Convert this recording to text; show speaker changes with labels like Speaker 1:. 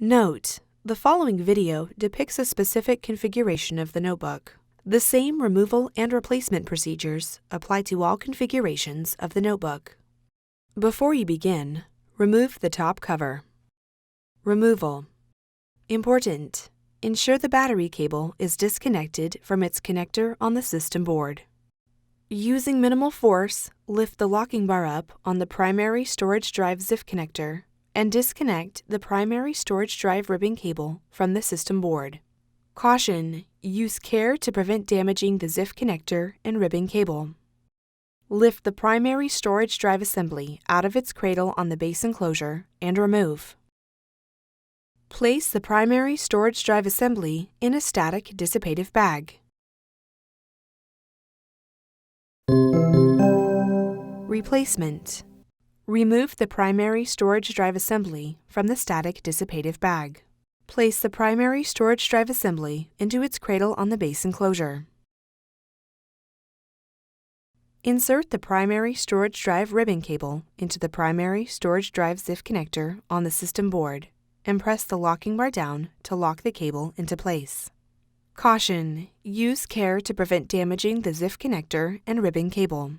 Speaker 1: Note: the following video depicts a specific configuration of the notebook. The same removal and replacement procedures apply to all configurations of the notebook. Before you begin, remove the top cover. Removal. Important: ensure the battery cable is disconnected from its connector on the system board. Using minimal force, lift the locking bar up on the primary storage drive ZIF connector and disconnect the primary storage drive ribbon cable from the system board. Caution: use care to prevent damaging the ZIF connector and ribbon cable. Lift the primary storage drive assembly out of its cradle on the base enclosure and remove. Place the primary storage drive assembly in a static-dissipative bag. Replacement. Remove the primary storage drive assembly from the static-dissipative bag. Place the primary storage drive assembly into its cradle on the base enclosure. Insert the primary storage drive ribbon cable into the primary storage drive ZIF connector on the system board and press the locking bar down to lock the cable into place. Caution: use care to prevent damaging the ZIF connector and ribbon cable.